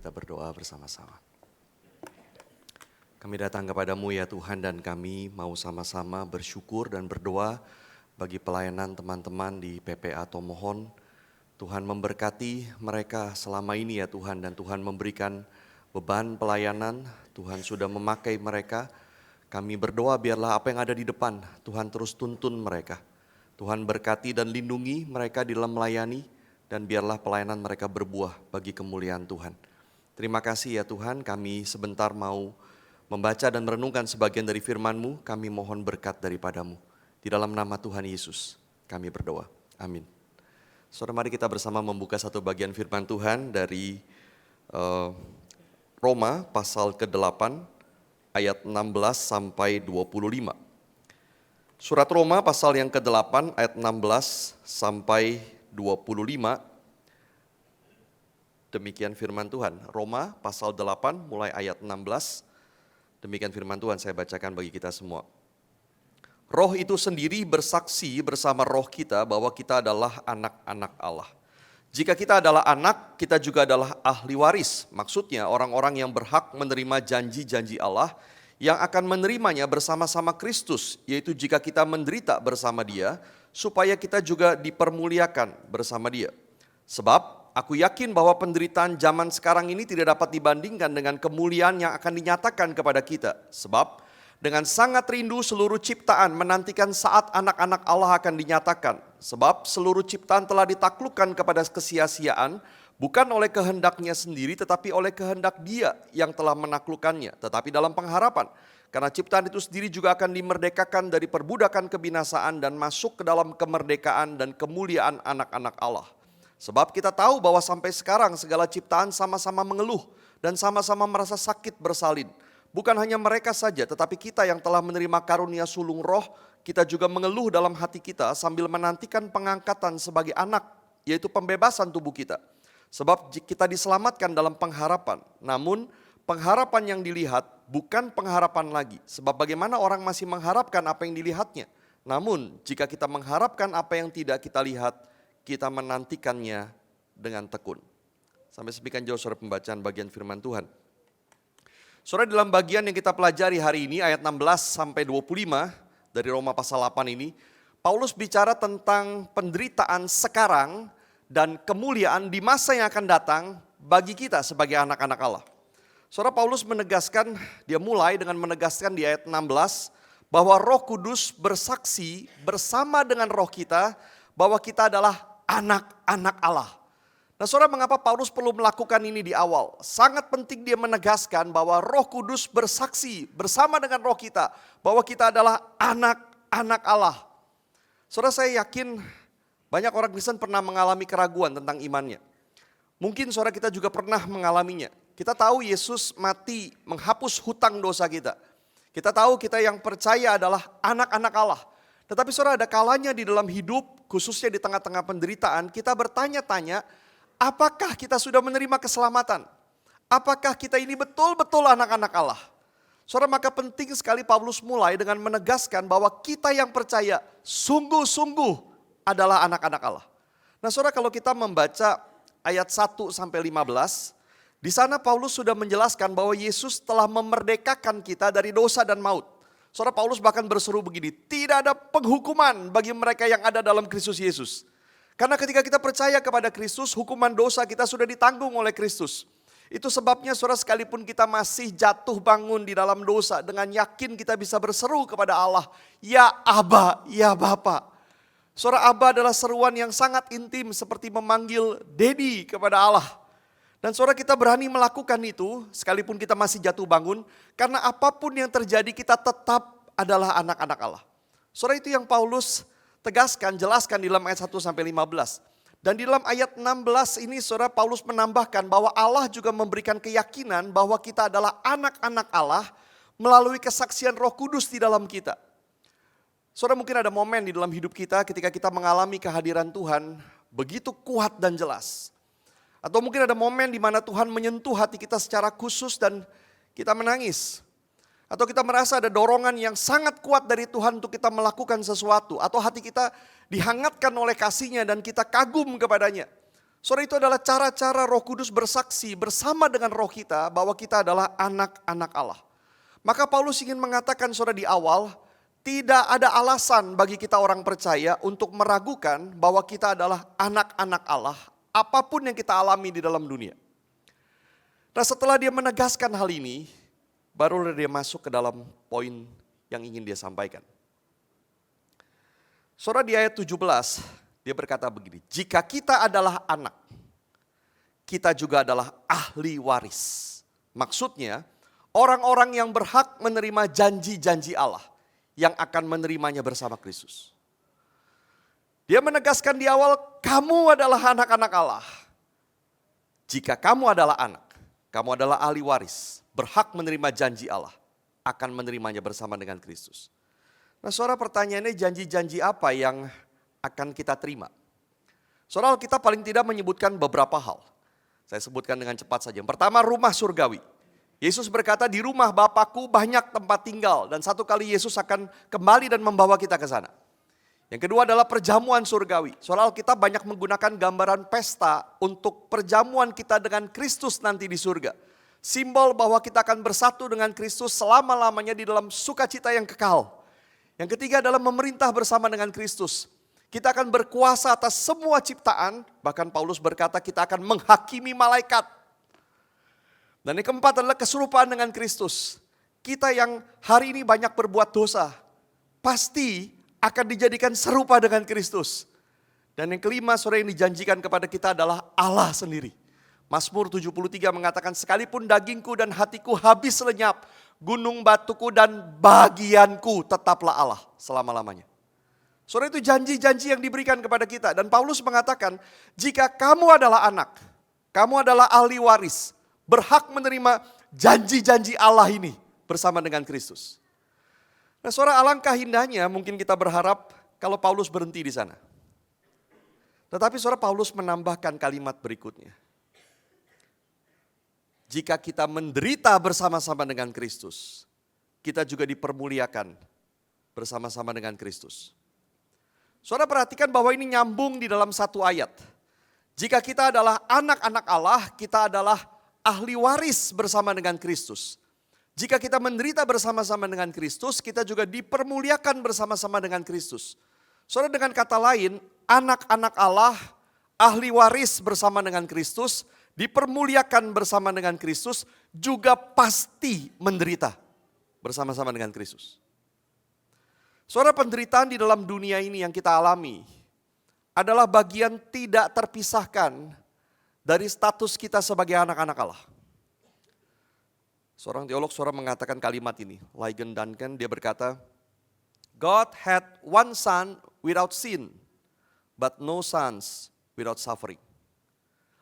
kita berdoa bersama-sama. Kami datang kepadamu ya Tuhan, dan kami mau sama-sama bersyukur dan berdoa bagi pelayanan teman-teman di PPA Tomohon. Tuhan memberkati mereka selama ini ya Tuhan, dan Tuhan memberikan beban pelayanan. Tuhan sudah memakai mereka. Kami berdoa biarlah apa yang ada di depan, Tuhan terus tuntun mereka. Tuhan berkati dan lindungi mereka di dalam melayani, dan biarlah pelayanan mereka berbuah bagi kemuliaan Tuhan. Terima kasih ya Tuhan, kami sebentar mau membaca dan merenungkan sebagian dari firman-Mu. Kami mohon berkat daripadamu. Di dalam nama Tuhan Yesus kami berdoa. Amin. Saudara, mari kita bersama membuka satu bagian firman Tuhan dari Roma pasal ke-8 ayat 16 sampai 25. Surat Roma pasal yang ke-8 ayat 16 sampai 25. Demikian firman Tuhan. Roma pasal 8 mulai ayat 16. Demikian firman Tuhan, saya bacakan bagi kita semua. Roh itu sendiri bersaksi bersama roh kita bahwa kita adalah anak-anak Allah. Jika kita adalah anak, kita juga adalah ahli waris. Maksudnya orang-orang yang berhak menerima janji-janji Allah yang akan menerimanya bersama-sama Kristus. Yaitu jika kita menderita bersama Dia, supaya kita juga dipermuliakan bersama Dia. Sebab aku yakin bahwa penderitaan zaman sekarang ini tidak dapat dibandingkan dengan kemuliaan yang akan dinyatakan kepada kita. Sebab dengan sangat rindu seluruh ciptaan menantikan saat anak-anak Allah akan dinyatakan. Sebab seluruh ciptaan telah ditaklukkan kepada kesia-siaan, bukan oleh kehendaknya sendiri tetapi oleh kehendak Dia yang telah menaklukkannya. Tetapi dalam pengharapan, karena ciptaan itu sendiri juga akan dimerdekakan dari perbudakan kebinasaan dan masuk ke dalam kemerdekaan dan kemuliaan anak-anak Allah. Sebab kita tahu bahwa sampai sekarang segala ciptaan sama-sama mengeluh dan sama-sama merasa sakit bersalin. Bukan hanya mereka saja, tetapi kita yang telah menerima karunia sulung roh, kita juga mengeluh dalam hati kita sambil menantikan pengangkatan sebagai anak, yaitu pembebasan tubuh kita. Sebab kita diselamatkan dalam pengharapan, namun pengharapan yang dilihat bukan pengharapan lagi. Sebab bagaimana orang masih mengharapkan apa yang dilihatnya. Namun jika kita mengharapkan apa yang tidak kita lihat, kita menantikannya dengan tekun. Sampai sekian jauh saudara pembacaan bagian firman Tuhan. Saudara, dalam bagian yang kita pelajari hari ini ayat 16 sampai 25 dari Roma pasal 8 ini, Paulus bicara tentang penderitaan sekarang dan kemuliaan di masa yang akan datang bagi kita sebagai anak-anak Allah. Saudara, Paulus menegaskan, dia mulai dengan menegaskan di ayat 16 bahwa Roh Kudus bersaksi bersama dengan roh kita bahwa kita adalah anak-anak Allah. Nah saudara, mengapa Paulus perlu melakukan ini di awal? Sangat penting dia menegaskan bahwa Roh Kudus bersaksi bersama dengan roh kita bahwa kita adalah anak-anak Allah. Saudara, saya yakin banyak orang Kristen pernah mengalami keraguan tentang imannya. Mungkin saudara kita juga pernah mengalaminya. Kita tahu Yesus mati menghapus hutang dosa kita. Kita tahu kita yang percaya adalah anak-anak Allah. Tetapi saudara, ada kalanya di dalam hidup, khususnya di tengah-tengah penderitaan, kita bertanya-tanya, apakah kita sudah menerima keselamatan? Apakah kita ini betul-betul anak-anak Allah? Saudara, maka penting sekali Paulus mulai dengan menegaskan bahwa kita yang percaya sungguh-sungguh adalah anak-anak Allah. Nah saudara, kalau kita membaca ayat 1 sampai 15, di sana Paulus sudah menjelaskan bahwa Yesus telah memerdekakan kita dari dosa dan maut. Saudara, Paulus bahkan berseru begini, tidak ada penghukuman bagi mereka yang ada dalam Kristus Yesus. Karena ketika kita percaya kepada Kristus, hukuman dosa kita sudah ditanggung oleh Kristus. Itu sebabnya saudara, sekalipun kita masih jatuh bangun di dalam dosa, dengan yakin kita bisa berseru kepada Allah, ya Aba, ya Bapa. Saudara, Aba adalah seruan yang sangat intim seperti memanggil Dedi kepada Allah. Dan saudara, kita berani melakukan itu sekalipun kita masih jatuh bangun. Karena apapun yang terjadi kita tetap adalah anak-anak Allah. Saudara, itu yang Paulus tegaskan, jelaskan di dalam ayat 1 sampai 15. Dan di dalam ayat 16 ini saudara, Paulus menambahkan bahwa Allah juga memberikan keyakinan bahwa kita adalah anak-anak Allah melalui kesaksian Roh Kudus di dalam kita. Saudara, mungkin ada momen di dalam hidup kita ketika kita mengalami kehadiran Tuhan begitu kuat dan jelas. Atau mungkin ada momen di mana Tuhan menyentuh hati kita secara khusus dan kita menangis. Atau kita merasa ada dorongan yang sangat kuat dari Tuhan untuk kita melakukan sesuatu. Atau hati kita dihangatkan oleh kasih-Nya dan kita kagum kepadanya. Saudara, itu adalah cara-cara Roh Kudus bersaksi bersama dengan roh kita bahwa kita adalah anak-anak Allah. Maka Paulus ingin mengatakan saudara di awal, tidak ada alasan bagi kita orang percaya untuk meragukan bahwa kita adalah anak-anak Allah, apapun yang kita alami di dalam dunia. Nah, setelah dia menegaskan hal ini, barulah dia masuk ke dalam poin yang ingin dia sampaikan. Saudara, di ayat 17, dia berkata begini, jika kita adalah anak, kita juga adalah ahli waris. Maksudnya, orang-orang yang berhak menerima janji-janji Allah, yang akan menerimanya bersama Kristus. Dia menegaskan di awal, kamu adalah anak-anak Allah. Jika kamu adalah anak, kamu adalah ahli waris, berhak menerima janji Allah, akan menerimanya bersama dengan Kristus. Nah, saudara, pertanyaannya janji-janji apa yang akan kita terima? Saudara, kita paling tidak menyebutkan beberapa hal. Saya sebutkan dengan cepat saja. Yang pertama, rumah surgawi. Yesus berkata, di rumah Bapakku banyak tempat tinggal, dan satu kali Yesus akan kembali dan membawa kita ke sana. Yang kedua adalah perjamuan surgawi. Saudara, kita banyak menggunakan gambaran pesta untuk perjamuan kita dengan Kristus nanti di surga. Simbol bahwa kita akan bersatu dengan Kristus selama-lamanya di dalam sukacita yang kekal. Yang ketiga adalah memerintah bersama dengan Kristus. Kita akan berkuasa atas semua ciptaan, bahkan Paulus berkata kita akan menghakimi malaikat. Dan yang keempat adalah keserupaan dengan Kristus. Kita yang hari ini banyak berbuat dosa, pasti akan dijadikan serupa dengan Kristus. Dan yang kelima, saudara, yang dijanjikan kepada kita adalah Allah sendiri. Mazmur 73 mengatakan, sekalipun dagingku dan hatiku habis lenyap, gunung batuku dan bagianku tetaplah Allah selama-lamanya. Saudara, itu janji-janji yang diberikan kepada kita. Dan Paulus mengatakan, jika kamu adalah anak, kamu adalah ahli waris, berhak menerima janji-janji Allah ini bersama dengan Kristus. Nah, saudara, alangkah indahnya mungkin kita berharap kalau Paulus berhenti di sana. Tetapi saudara, Paulus menambahkan kalimat berikutnya. Jika kita menderita bersama-sama dengan Kristus, kita juga dipermuliakan bersama-sama dengan Kristus. Saudara, perhatikan bahwa ini nyambung di dalam satu ayat. Jika kita adalah anak-anak Allah, kita adalah ahli waris bersama dengan Kristus. Jika kita menderita bersama-sama dengan Kristus, kita juga dipermuliakan bersama-sama dengan Kristus. Saudara, dengan kata lain, anak-anak Allah, ahli waris bersama dengan Kristus, dipermuliakan bersama dengan Kristus, juga pasti menderita bersama-sama dengan Kristus. Saudara, penderitaan di dalam dunia ini yang kita alami adalah bagian tidak terpisahkan dari status kita sebagai anak-anak Allah. Seorang teolog mengatakan kalimat ini, Ligon Duncan, dia berkata, God had one son without sin, but no sons without suffering.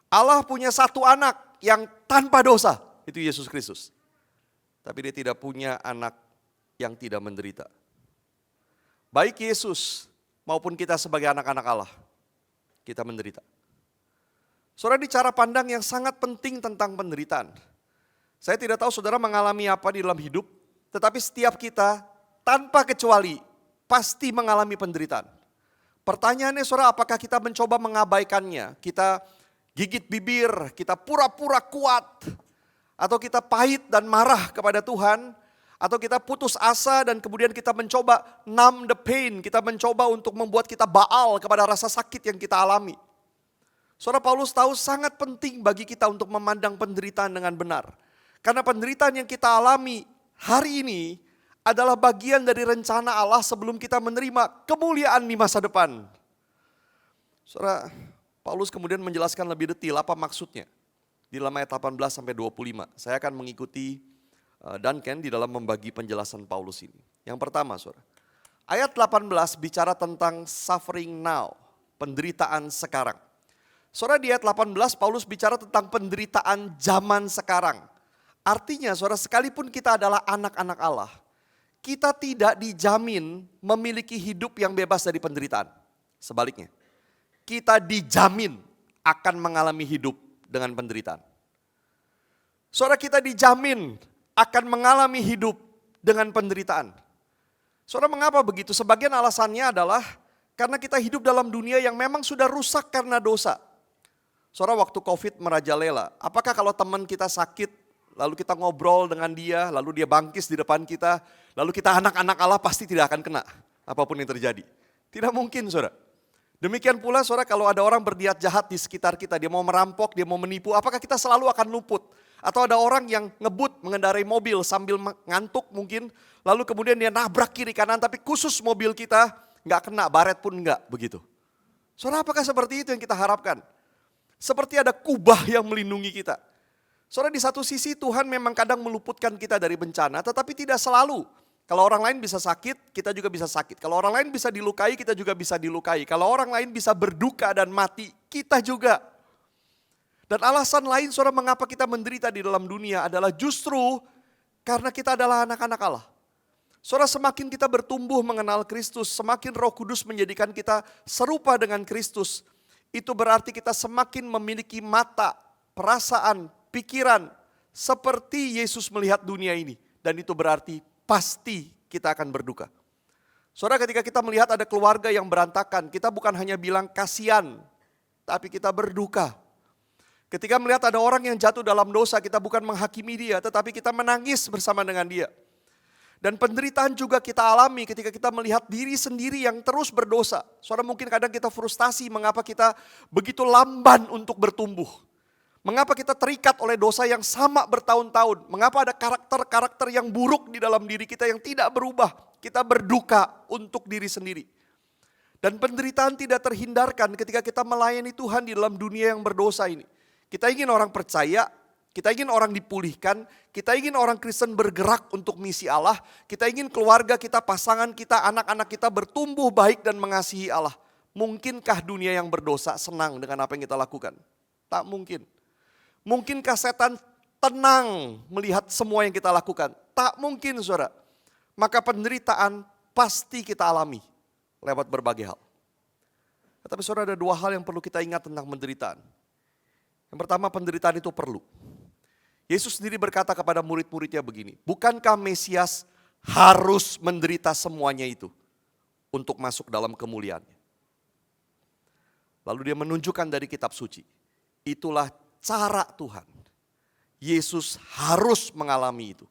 Allah punya satu anak yang tanpa dosa, itu Yesus Kristus. Tapi dia tidak punya anak yang tidak menderita. Baik Yesus maupun kita sebagai anak-anak Allah, kita menderita. Saudara, di cara pandang yang sangat penting tentang penderitaan. Saya tidak tahu saudara mengalami apa di dalam hidup, tetapi setiap kita tanpa kecuali pasti mengalami penderitaan. Pertanyaannya saudara, apakah kita mencoba mengabaikannya? Kita gigit bibir, kita pura-pura kuat, atau kita pahit dan marah kepada Tuhan, atau kita putus asa dan kemudian kita mencoba numb the pain, kita mencoba untuk membuat kita baal kepada rasa sakit yang kita alami. Saudara, Paulus tahu sangat penting bagi kita untuk memandang penderitaan dengan benar. Karena penderitaan yang kita alami hari ini adalah bagian dari rencana Allah sebelum kita menerima kemuliaan di masa depan. Saudara, Paulus kemudian menjelaskan lebih detail apa maksudnya. Di dalam ayat 18 sampai 25. Saya akan mengikuti Duncan di dalam membagi penjelasan Paulus ini. Yang pertama, saudara. Ayat 18 bicara tentang suffering now, penderitaan sekarang. Saudara, di ayat 18 Paulus bicara tentang penderitaan zaman sekarang. Artinya saudara, sekalipun kita adalah anak-anak Allah, kita tidak dijamin memiliki hidup yang bebas dari penderitaan. Sebaliknya, kita dijamin akan mengalami hidup dengan penderitaan. Saudara, kita dijamin akan mengalami hidup dengan penderitaan. Saudara, mengapa begitu? Sebagian alasannya adalah karena kita hidup dalam dunia yang memang sudah rusak karena dosa. Saudara, waktu COVID merajalela, apakah kalau teman kita sakit, lalu kita ngobrol dengan dia, lalu dia bangkis di depan kita, lalu kita anak-anak Allah pasti tidak akan kena apapun yang terjadi? Tidak mungkin, saudara. Demikian pula, saudara, kalau ada orang berniat jahat di sekitar kita, dia mau merampok, dia mau menipu, apakah kita selalu akan luput? Atau ada orang yang ngebut mengendarai mobil sambil ngantuk mungkin, lalu kemudian dia nabrak kiri kanan, tapi khusus mobil kita nggak kena, baret pun nggak begitu. Saudara, apakah seperti itu yang kita harapkan? Seperti ada kubah yang melindungi kita. Saudara, di satu sisi Tuhan memang kadang meluputkan kita dari bencana, tetapi tidak selalu. Kalau orang lain bisa sakit, kita juga bisa sakit. Kalau orang lain bisa dilukai, kita juga bisa dilukai. Kalau orang lain bisa berduka dan mati, kita juga. Dan alasan lain, saudara, mengapa kita menderita di dalam dunia adalah justru karena kita adalah anak-anak Allah. Saudara, semakin kita bertumbuh mengenal Kristus, semakin Roh Kudus menjadikan kita serupa dengan Kristus. Itu berarti kita semakin memiliki mata, perasaan, pikiran seperti Yesus melihat dunia ini. Dan itu berarti pasti kita akan berduka. Saudara, ketika kita melihat ada keluarga yang berantakan, kita bukan hanya bilang kasihan, tapi kita berduka. Ketika melihat ada orang yang jatuh dalam dosa, kita bukan menghakimi dia, tetapi kita menangis bersama dengan dia. Dan penderitaan juga kita alami ketika kita melihat diri sendiri yang terus berdosa. Saudara, mungkin kadang kita frustasi mengapa kita begitu lamban untuk bertumbuh. Mengapa kita terikat oleh dosa yang sama bertahun-tahun? Mengapa ada karakter-karakter yang buruk di dalam diri kita yang tidak berubah? Kita berduka untuk diri sendiri. Dan penderitaan tidak terhindarkan ketika kita melayani Tuhan di dalam dunia yang berdosa ini. Kita ingin orang percaya, kita ingin orang dipulihkan, kita ingin orang Kristen bergerak untuk misi Allah, kita ingin keluarga kita, pasangan kita, anak-anak kita bertumbuh baik dan mengasihi Allah. Mungkinkah dunia yang berdosa senang dengan apa yang kita lakukan? Tak mungkin. Mungkinkah setan tenang melihat semua yang kita lakukan? Tak mungkin, saudara. Maka penderitaan pasti kita alami lewat berbagai hal. Tetapi saudara, ada dua hal yang perlu kita ingat tentang penderitaan. Yang pertama, penderitaan itu perlu. Yesus sendiri berkata kepada murid-muridnya begini, bukankah Mesias harus menderita semuanya itu untuk masuk dalam kemuliaannya? Lalu dia menunjukkan dari kitab suci, itulah cara Tuhan. Yesus harus mengalami itu.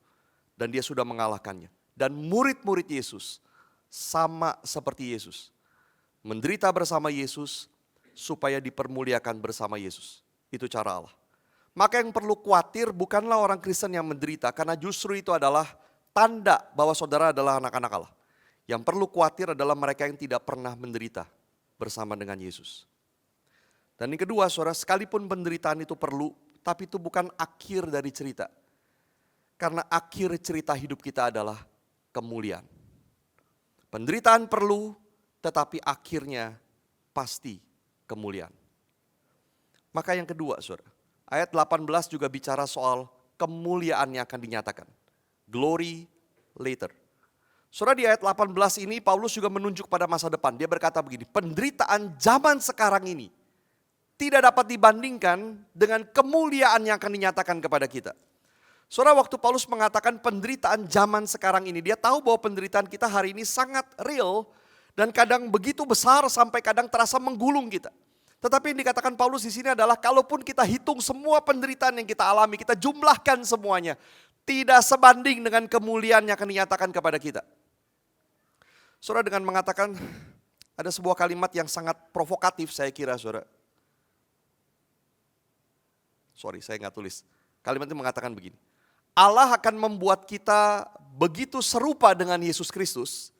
Dan dia sudah mengalahkannya. Dan murid-murid Yesus sama seperti Yesus. Menderita bersama Yesus supaya dipermuliakan bersama Yesus. Itu cara Allah. Maka yang perlu khawatir bukanlah orang Kristen yang menderita. Karena justru itu adalah tanda bahwa saudara adalah anak-anak Allah. Yang perlu khawatir adalah mereka yang tidak pernah menderita bersama dengan Yesus. Dan yang kedua, saudara, sekalipun penderitaan itu perlu, tapi itu bukan akhir dari cerita. Karena akhir cerita hidup kita adalah kemuliaan. Penderitaan perlu, tetapi akhirnya pasti kemuliaan. Maka yang kedua, saudara, ayat 18 juga bicara soal kemuliaan yang akan dinyatakan. Glory later. Saudara, di ayat 18 ini Paulus juga menunjuk pada masa depan. Dia berkata begini, penderitaan zaman sekarang ini tidak dapat dibandingkan dengan kemuliaan yang akan dinyatakan kepada kita. Saudara, waktu Paulus mengatakan penderitaan zaman sekarang ini, dia tahu bahwa penderitaan kita hari ini sangat real dan kadang begitu besar sampai kadang terasa menggulung kita. Tetapi yang dikatakan Paulus di sini adalah kalaupun kita hitung semua penderitaan yang kita alami, kita jumlahkan semuanya, tidak sebanding dengan kemuliaan yang akan dinyatakan kepada kita. Saudara, dengan mengatakan ada sebuah kalimat yang sangat provokatif saya kira, saudara. Saya nggak tulis. Kalimat itu mengatakan begini. Allah akan membuat kita begitu serupa dengan Yesus Kristus.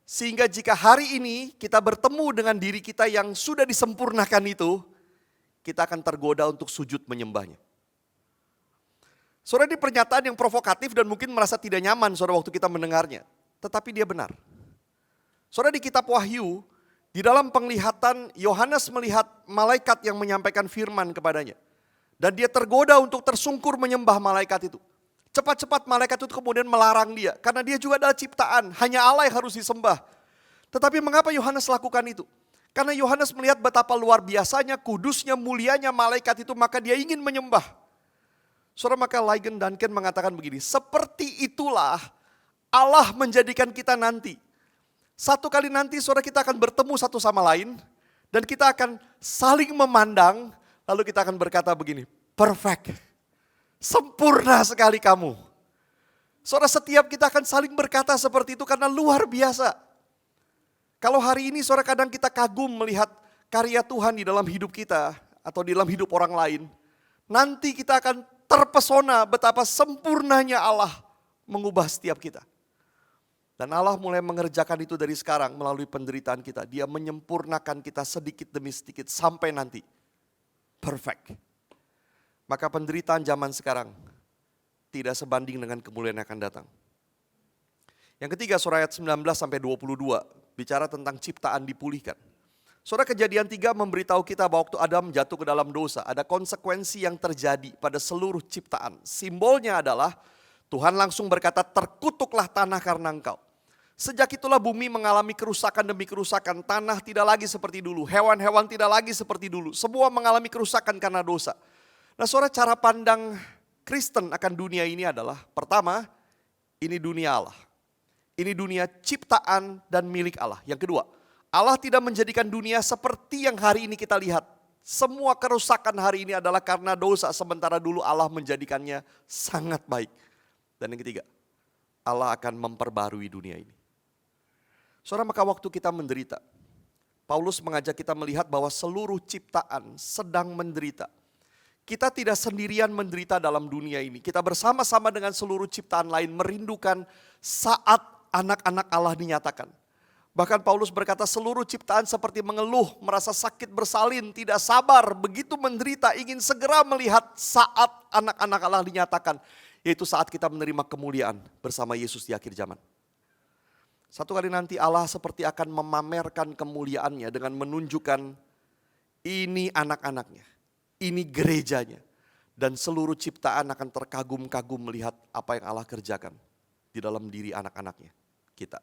Sehingga jika hari ini kita bertemu dengan diri kita yang sudah disempurnakan itu, kita akan tergoda untuk sujud menyembahnya. Saudara, ini pernyataan yang provokatif dan mungkin merasa tidak nyaman saudara waktu kita mendengarnya. Tetapi dia benar. Saudara, di kitab Wahyu, di dalam penglihatan Yohanes melihat malaikat yang menyampaikan firman kepadanya. Dan dia tergoda untuk tersungkur menyembah malaikat itu. Cepat-cepat malaikat itu kemudian melarang dia. Karena dia juga adalah ciptaan, hanya Allah yang harus disembah. Tetapi mengapa Yohanes lakukan itu? Karena Yohanes melihat betapa luar biasanya, kudusnya, mulianya malaikat itu, maka dia ingin menyembah. Saudara, maka Ligon Duncan mengatakan begini, seperti itulah Allah menjadikan kita nanti. Satu kali nanti saudara kita akan bertemu satu sama lain, dan kita akan saling memandang, Lalu kita akan berkata begini, perfect, sempurna sekali kamu. Saudara, setiap kita akan saling berkata seperti itu karena luar biasa. Kalau hari ini saudara kadang kita kagum melihat karya Tuhan di dalam hidup kita atau di dalam hidup orang lain. Nanti kita akan terpesona betapa sempurnanya Allah mengubah setiap kita. Dan Allah mulai mengerjakan itu dari sekarang melalui penderitaan kita. Dia menyempurnakan kita sedikit demi sedikit sampai nanti. Perfect. Maka penderitaan zaman sekarang tidak sebanding dengan kemuliaan yang akan datang. Yang ketiga, surah ayat 19 sampai 22 bicara tentang ciptaan dipulihkan. Surah Kejadian 3 memberitahu kita bahwa waktu Adam jatuh ke dalam dosa, ada konsekuensi yang terjadi pada seluruh ciptaan. Simbolnya adalah Tuhan langsung berkata, terkutuklah tanah karena engkau. Sejak itulah bumi mengalami kerusakan demi kerusakan. Tanah tidak lagi seperti dulu, hewan-hewan tidak lagi seperti dulu. Semua mengalami kerusakan karena dosa. Nah, saudara, cara pandang Kristen akan dunia ini adalah, pertama, ini dunia Allah. Ini dunia ciptaan dan milik Allah. Yang kedua, Allah tidak menjadikan dunia seperti yang hari ini kita lihat. Semua kerusakan hari ini adalah karena dosa, sementara dulu Allah menjadikannya sangat baik. Dan yang ketiga, Allah akan memperbarui dunia ini. Saudara, maka waktu kita menderita, Paulus mengajak kita melihat bahwa seluruh ciptaan sedang menderita. Kita tidak sendirian menderita dalam dunia ini. Kita bersama-sama dengan seluruh ciptaan lain merindukan saat anak-anak Allah dinyatakan. Bahkan Paulus berkata seluruh ciptaan seperti mengeluh, merasa sakit bersalin, tidak sabar, begitu menderita, ingin segera melihat saat anak-anak Allah dinyatakan. Yaitu saat kita menerima kemuliaan bersama Yesus di akhir zaman. Satu kali nanti Allah seperti akan memamerkan kemuliaannya dengan menunjukkan ini anak-anaknya, ini gerejanya. Dan seluruh ciptaan akan terkagum-kagum melihat apa yang Allah kerjakan di dalam diri anak-anaknya, kita.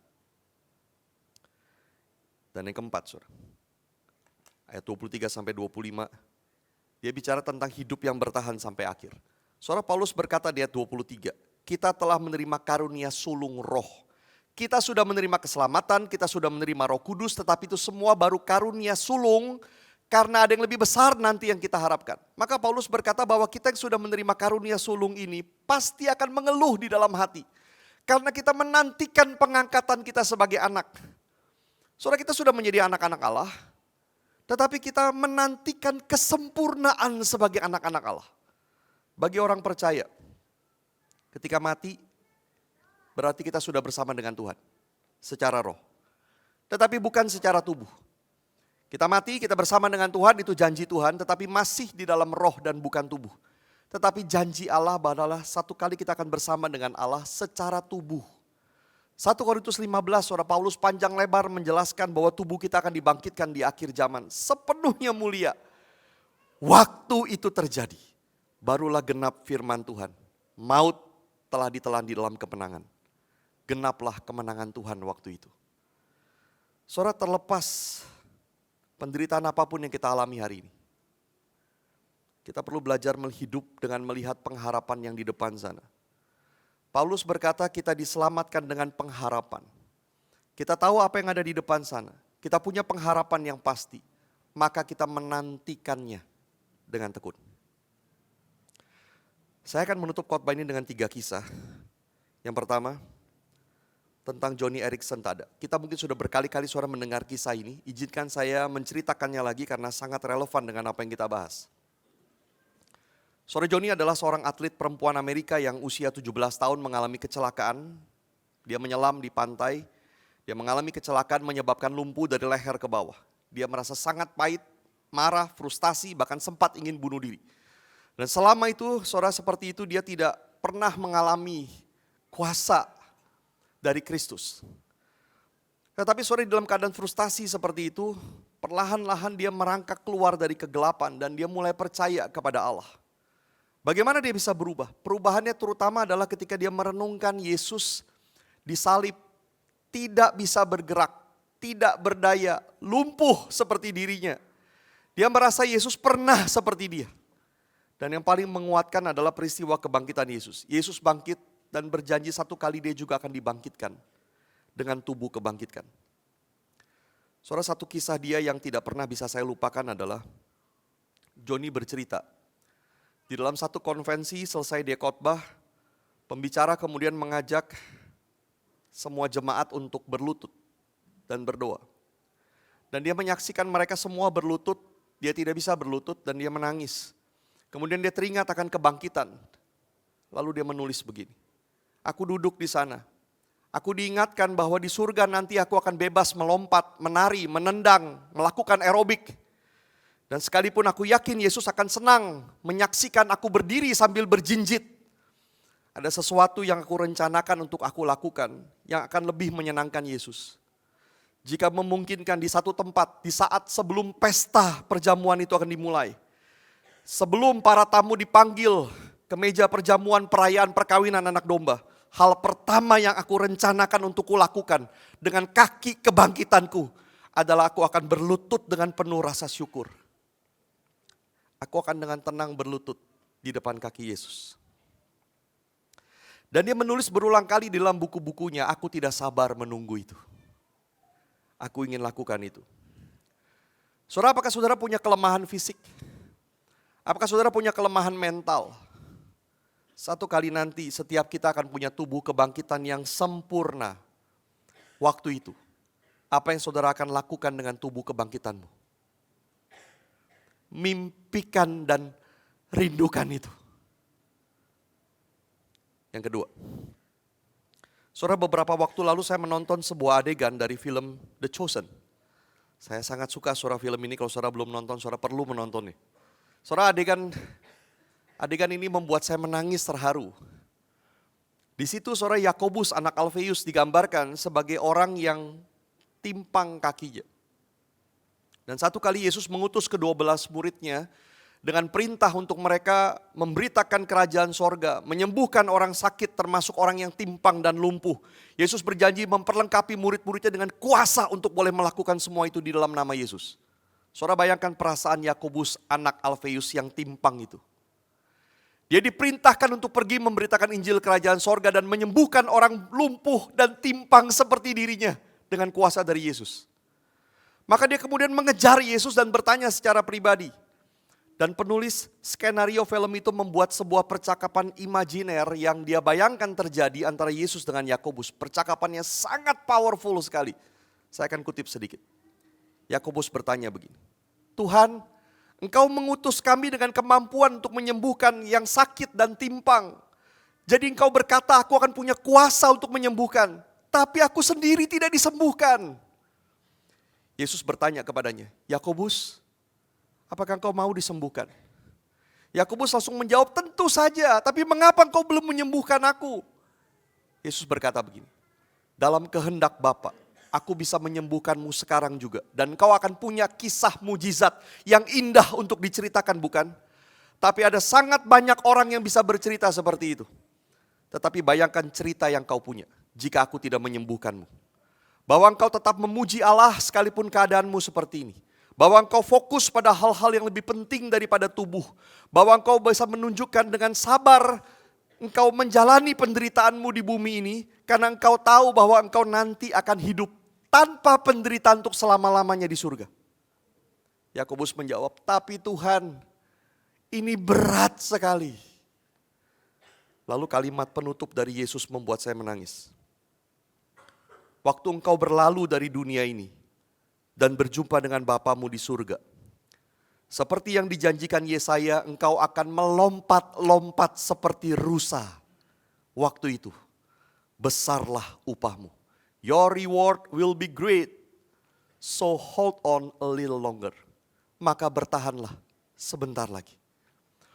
Dan yang keempat, saudara, ayat 23 sampai 25, dia bicara tentang hidup yang bertahan sampai akhir. Saudara, Paulus berkata di ayat 23, kita telah menerima karunia sulung roh. Kita sudah menerima keselamatan, kita sudah menerima Roh Kudus, tetapi itu semua baru karunia sulung karena ada yang lebih besar nanti yang kita harapkan. Maka Paulus berkata bahwa kita yang sudah menerima karunia sulung ini pasti akan mengeluh di dalam hati. Karena kita menantikan pengangkatan kita sebagai anak. Saudara, kita sudah menjadi anak-anak Allah, tetapi kita menantikan kesempurnaan sebagai anak-anak Allah. Bagi orang percaya, ketika mati, berarti kita sudah bersama dengan Tuhan secara roh. Tetapi bukan secara tubuh. Kita mati, kita bersama dengan Tuhan, itu janji Tuhan, tetapi masih di dalam roh dan bukan tubuh. Tetapi janji Allah adalah satu kali kita akan bersama dengan Allah secara tubuh. 1 Korintus 15, saudara, Paulus panjang lebar menjelaskan bahwa tubuh kita akan dibangkitkan di akhir zaman. Sepenuhnya mulia. Waktu itu terjadi, barulah genap firman Tuhan. Maut telah ditelan di dalam kemenangan. Genaplah kemenangan Tuhan waktu itu. Saudara, terlepas penderitaan apapun yang kita alami hari ini, kita perlu belajar hidup dengan melihat pengharapan yang di depan sana. Paulus berkata kita diselamatkan dengan pengharapan. Kita tahu apa yang ada di depan sana. Kita punya pengharapan yang pasti. Maka kita menantikannya dengan tekun. Saya akan menutup khotbah ini dengan 3 kisah. Yang pertama, tentang Joni Eareckson Tada. Kita mungkin sudah berkali-kali saudara mendengar kisah ini. Izinkan saya menceritakannya lagi karena sangat relevan dengan apa yang kita bahas. Saudara, Joni adalah seorang atlet perempuan Amerika yang usia 17 tahun mengalami kecelakaan. Dia menyelam di pantai. Dia mengalami kecelakaan menyebabkan lumpuh dari leher ke bawah. Dia merasa sangat pahit, marah, frustasi, bahkan sempat ingin bunuh diri. Dan selama itu, saudara, seperti itu dia tidak pernah mengalami kuasa dari Kristus. Tetapi saudara, dalam keadaan frustasi seperti itu, perlahan-lahan dia merangkak keluar dari kegelapan dan dia mulai percaya kepada Allah. Bagaimana dia bisa berubah? Perubahannya terutama adalah ketika dia merenungkan Yesus disalib, tidak bisa bergerak, tidak berdaya, lumpuh seperti dirinya. Dia merasa Yesus pernah seperti dia. Dan yang paling menguatkan adalah peristiwa kebangkitan Yesus. Yesus bangkit dan berjanji satu kali dia juga akan dibangkitkan dengan tubuh kebangkitkan. Saudara, satu kisah dia yang tidak pernah bisa saya lupakan adalah Joni bercerita. Di dalam satu konvensi selesai dia khotbah, pembicara kemudian mengajak semua jemaat untuk berlutut dan berdoa. Dan dia menyaksikan mereka semua berlutut, dia tidak bisa berlutut dan dia menangis. Kemudian dia teringat akan kebangkitan. Lalu dia menulis begini. Aku duduk di sana. Aku diingatkan bahwa di surga nanti aku akan bebas melompat, menari, menendang, melakukan aerobik. Dan sekalipun aku yakin Yesus akan senang menyaksikan aku berdiri sambil berjinjit. Ada sesuatu yang aku rencanakan untuk aku lakukan yang akan lebih menyenangkan Yesus. Jika memungkinkan di satu tempat, di saat sebelum pesta perjamuan itu akan dimulai. Sebelum para tamu dipanggil ke meja perjamuan perayaan perkawinan anak domba. Hal pertama yang aku rencanakan untuk kulakukan dengan kaki kebangkitanku adalah aku akan berlutut dengan penuh rasa syukur. Aku akan dengan tenang berlutut di depan kaki Yesus. Dan dia menulis berulang kali di dalam buku-bukunya, aku tidak sabar menunggu itu. Aku ingin lakukan itu. Saudara, apakah saudara punya kelemahan fisik? Apakah saudara punya kelemahan mental? Satu kali nanti setiap kita akan punya tubuh kebangkitan yang sempurna. Waktu itu, apa yang saudara akan lakukan dengan tubuh kebangkitanmu? Mimpikan dan rindukan itu. Yang kedua, saudara, beberapa waktu lalu saya menonton sebuah adegan dari film The Chosen. Saya sangat suka saudara film ini, kalau saudara belum nonton, saudara perlu menontonnya. Saudara, adegan ini membuat saya menangis terharu. Di situ saudara Yakobus anak Alfeus digambarkan sebagai orang yang timpang kakinya. Dan satu kali Yesus mengutus ke-12 muridnya dengan perintah untuk mereka memberitakan kerajaan sorga, menyembuhkan orang sakit termasuk orang yang timpang dan lumpuh. Yesus berjanji memperlengkapi murid-muridnya dengan kuasa untuk boleh melakukan semua itu di dalam nama Yesus. Saudara, bayangkan perasaan Yakobus anak Alfeus yang timpang itu. Dia diperintahkan untuk pergi memberitakan Injil kerajaan sorga dan menyembuhkan orang lumpuh dan timpang seperti dirinya dengan kuasa dari Yesus. Maka dia kemudian mengejar Yesus dan bertanya secara pribadi. Dan penulis skenario film itu membuat sebuah percakapan imajiner yang dia bayangkan terjadi antara Yesus dengan Yakobus. Percakapannya sangat powerful sekali. Saya akan kutip sedikit. Yakobus bertanya begini. Tuhan, Engkau mengutus kami dengan kemampuan untuk menyembuhkan yang sakit dan timpang. Jadi Engkau berkata aku akan punya kuasa untuk menyembuhkan. Tapi aku sendiri tidak disembuhkan. Yesus bertanya kepadanya, Yakobus, apakah engkau mau disembuhkan? Yakobus langsung menjawab, tentu saja, tapi mengapa engkau belum menyembuhkan aku? Yesus berkata begini, dalam kehendak Bapa, aku bisa menyembuhkanmu sekarang juga. Dan engkau akan punya kisah mujizat yang indah untuk diceritakan, bukan? Tapi ada sangat banyak orang yang bisa bercerita seperti itu. Tetapi bayangkan cerita yang kau punya, jika aku tidak menyembuhkanmu. Bahwa engkau tetap memuji Allah sekalipun keadaanmu seperti ini. Bahwa engkau fokus pada hal-hal yang lebih penting daripada tubuh. Bahwa engkau bisa menunjukkan dengan sabar engkau menjalani penderitaanmu di bumi ini. Karena engkau tahu bahwa engkau nanti akan hidup tanpa penderitaan untuk selama-lamanya di surga. Yakobus menjawab, tapi Tuhan ini berat sekali. Lalu kalimat penutup dari Yesus membuat saya menangis. Waktu engkau berlalu dari dunia ini dan berjumpa dengan Bapamu di surga. Seperti yang dijanjikan Yesaya, engkau akan melompat-lompat seperti rusa. Waktu itu, besarlah upahmu. Your reward will be great, so hold on a little longer. Maka bertahanlah sebentar lagi.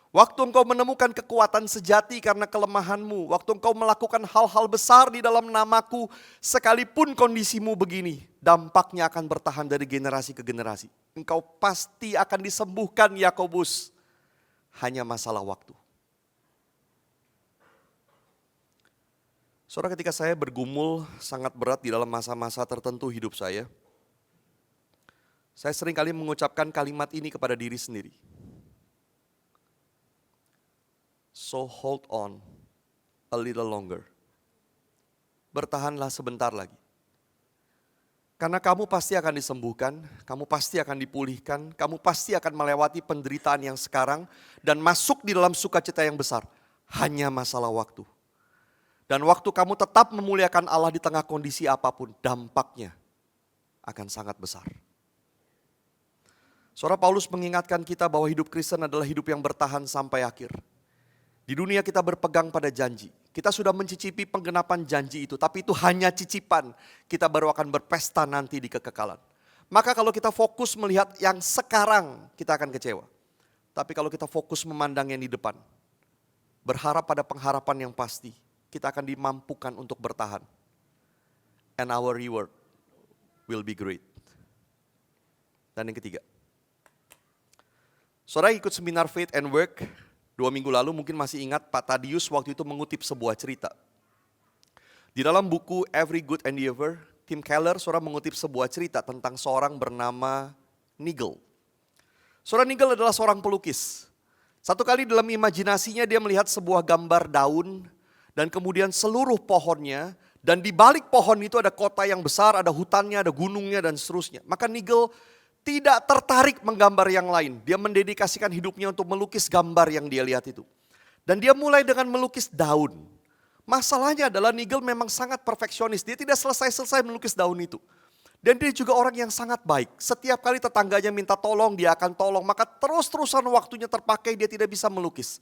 Waktu engkau menemukan kekuatan sejati karena kelemahanmu. Waktu engkau melakukan hal-hal besar di dalam namaku. Sekalipun kondisimu begini. Dampaknya akan bertahan dari generasi ke generasi. Engkau pasti akan disembuhkan Yakobus. Hanya masalah waktu. Saudara, ketika saya bergumul sangat berat di dalam masa-masa tertentu hidup saya seringkali mengucapkan kalimat ini kepada diri sendiri. So hold on a little longer. Bertahanlah sebentar lagi. Karena kamu pasti akan disembuhkan, kamu pasti akan dipulihkan, kamu pasti akan melewati penderitaan yang sekarang dan masuk di dalam sukacita yang besar. Hanya masalah waktu. Dan waktu kamu tetap memuliakan Allah di tengah kondisi apapun, dampaknya akan sangat besar. Saudara, Paulus mengingatkan kita bahwa hidup Kristen adalah hidup yang bertahan sampai akhir. Di dunia kita berpegang pada janji. Kita sudah mencicipi penggenapan janji itu, tapi itu hanya cicipan. Kita baru akan berpesta nanti di kekekalan. Maka kalau kita fokus melihat yang sekarang, kita akan kecewa. Tapi kalau kita fokus memandang yang di depan, berharap pada pengharapan yang pasti, kita akan dimampukan untuk bertahan. And our reward will be great. Dan yang ketiga, saudara ikut seminar Faith and Work 2 minggu lalu, mungkin masih ingat Pak Tadius waktu itu mengutip sebuah cerita. Di dalam buku Every Good Endeavor, Tim Keller saudara mengutip sebuah cerita tentang seorang bernama Nigel. Saudara, Nigel adalah seorang pelukis. Satu kali dalam imajinasinya dia melihat sebuah gambar daun dan kemudian seluruh pohonnya, dan di balik pohon itu ada kota yang besar, ada hutannya, ada gunungnya dan seterusnya. Maka Nigel tidak tertarik menggambar yang lain. Dia mendedikasikan hidupnya untuk melukis gambar yang dia lihat itu. Dan dia mulai dengan melukis daun. Masalahnya adalah Nigel memang sangat perfeksionis. Dia tidak selesai-selesai melukis daun itu. Dan dia juga orang yang sangat baik. Setiap kali tetangganya minta tolong, dia akan tolong. Maka terus-terusan waktunya terpakai, dia tidak bisa melukis.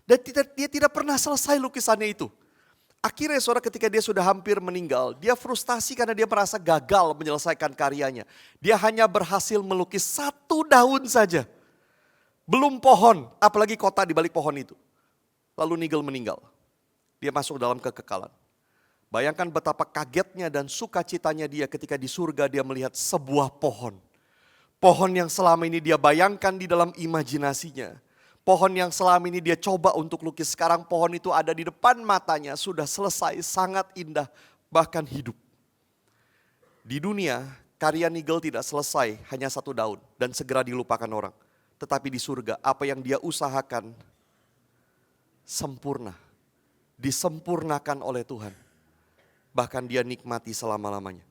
Dan dia tidak pernah selesai lukisannya itu. Akhirnya saudara, ketika dia sudah hampir meninggal, dia frustasi karena dia merasa gagal menyelesaikan karyanya. Dia hanya berhasil melukis 1 daun saja. Belum pohon, apalagi kota di balik pohon itu. Lalu Nigel meninggal. Dia masuk dalam kekekalan. Bayangkan betapa kagetnya dan sukacitanya dia ketika di surga dia melihat sebuah pohon. Pohon yang selama ini dia bayangkan di dalam imajinasinya. Pohon yang selama ini dia coba untuk lukis, sekarang pohon itu ada di depan matanya, sudah selesai, sangat indah, bahkan hidup. Di dunia, karya Nigel tidak selesai, hanya 1 daun dan segera dilupakan orang. Tetapi di surga, apa yang dia usahakan sempurna, disempurnakan oleh Tuhan. Bahkan dia nikmati selama-lamanya.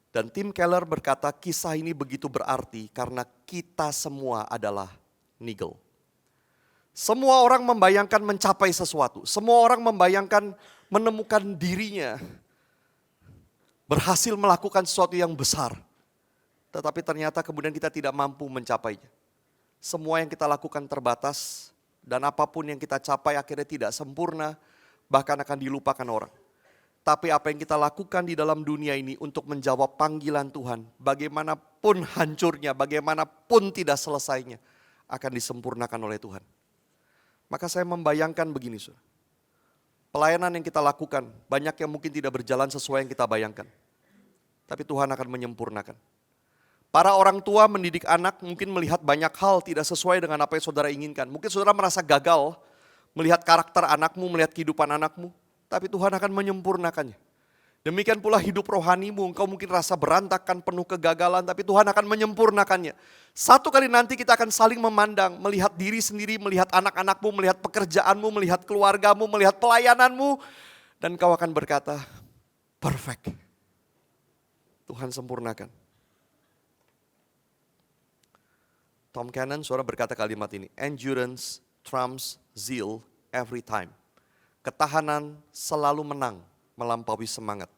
Dan Tim Keller berkata, kisah ini begitu berarti karena kita semua adalah Nigel. Semua orang membayangkan mencapai sesuatu. Semua orang membayangkan menemukan dirinya. Berhasil melakukan sesuatu yang besar. Tetapi ternyata kemudian kita tidak mampu mencapainya. Semua yang kita lakukan terbatas. Dan apapun yang kita capai akhirnya tidak sempurna. Bahkan akan dilupakan orang. Tapi apa yang kita lakukan di dalam dunia ini untuk menjawab panggilan Tuhan. Bagaimanapun hancurnya, bagaimanapun tidak selesainya. Akan disempurnakan oleh Tuhan. Maka saya membayangkan begini, saudara. Pelayanan yang kita lakukan, banyak yang mungkin tidak berjalan sesuai yang kita bayangkan. Tapi Tuhan akan menyempurnakan. Para orang tua mendidik anak mungkin melihat banyak hal tidak sesuai dengan apa yang saudara inginkan. Mungkin saudara merasa gagal melihat karakter anakmu, melihat kehidupan anakmu. Tapi Tuhan akan menyempurnakannya. Demikian pula hidup rohanimu, engkau mungkin rasa berantakan, penuh kegagalan, tapi Tuhan akan menyempurnakannya. Satu kali nanti kita akan saling memandang, melihat diri sendiri, melihat anak-anakmu, melihat pekerjaanmu, melihat keluargamu, melihat pelayananmu. Dan kau akan berkata, perfect. Tuhan sempurnakan. Tom Cannon saudara berkata kalimat ini, endurance trumps zeal every time. Ketahanan selalu menang melampaui semangat.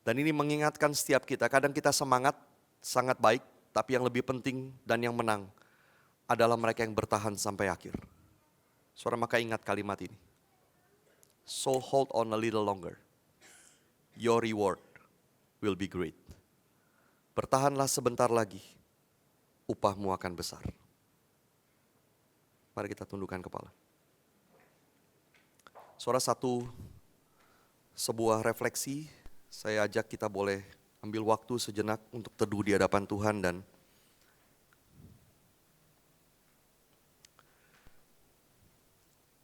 Dan ini mengingatkan setiap kita, kadang kita semangat sangat baik, tapi yang lebih penting dan yang menang adalah mereka yang bertahan sampai akhir. Saudara, maka ingat kalimat ini. So hold on a little longer. Your reward will be great. Bertahanlah sebentar lagi, upahmu akan besar. Mari kita tundukkan kepala. Saudara, sebuah refleksi, saya ajak kita boleh ambil waktu sejenak untuk teduh di hadapan Tuhan dan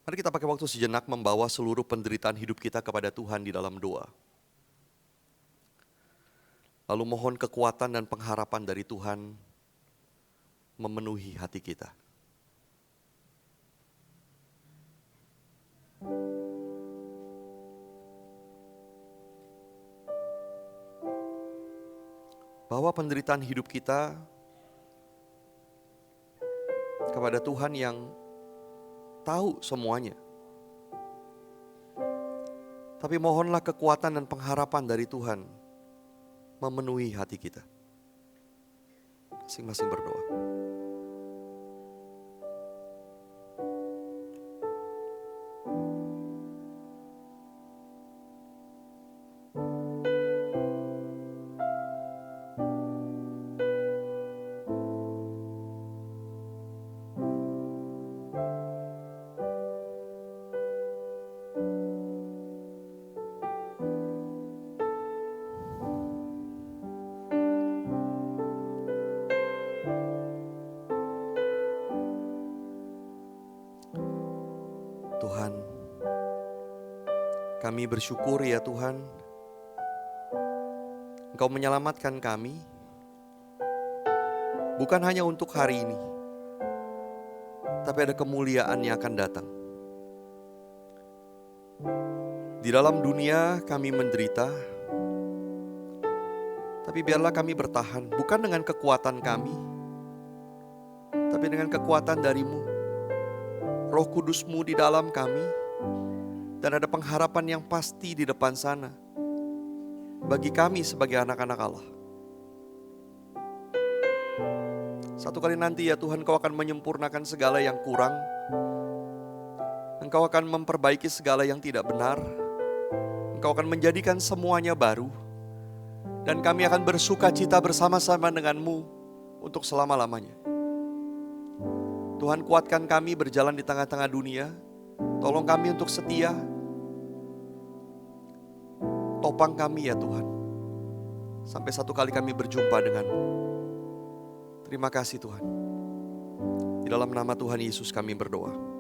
mari kita pakai waktu sejenak membawa seluruh penderitaan hidup kita kepada Tuhan di dalam doa. Lalu mohon kekuatan dan pengharapan dari Tuhan memenuhi hati kita. bahwa penderitaan hidup kita kepada Tuhan yang tahu semuanya. Tapi mohonlah kekuatan dan pengharapan dari Tuhan memenuhi hati kita. Masing-masing berdoa. Tuhan, kami bersyukur ya Tuhan, Engkau menyelamatkan kami, bukan hanya untuk hari ini, tapi ada kemuliaan yang akan datang. Di dalam dunia kami menderita, tapi biarlah kami bertahan, bukan dengan kekuatan kami, tapi dengan kekuatan dari-Mu. Roh Kudus-Mu di dalam kami, dan ada pengharapan yang pasti di depan sana bagi kami sebagai anak-anak Allah. Satu kali nanti ya Tuhan, Engkau akan menyempurnakan segala yang kurang. Engkau akan memperbaiki segala yang tidak benar. Engkau akan menjadikan semuanya baru. Dan kami akan bersuka cita bersama-sama dengan-Mu untuk selama-lamanya. Tuhan, kuatkan kami berjalan di tengah-tengah dunia. Tolong kami untuk setia. Topang kami ya Tuhan. Sampai satu kali kami berjumpa dengan-Mu. Terima kasih Tuhan. Di dalam nama Tuhan Yesus kami berdoa.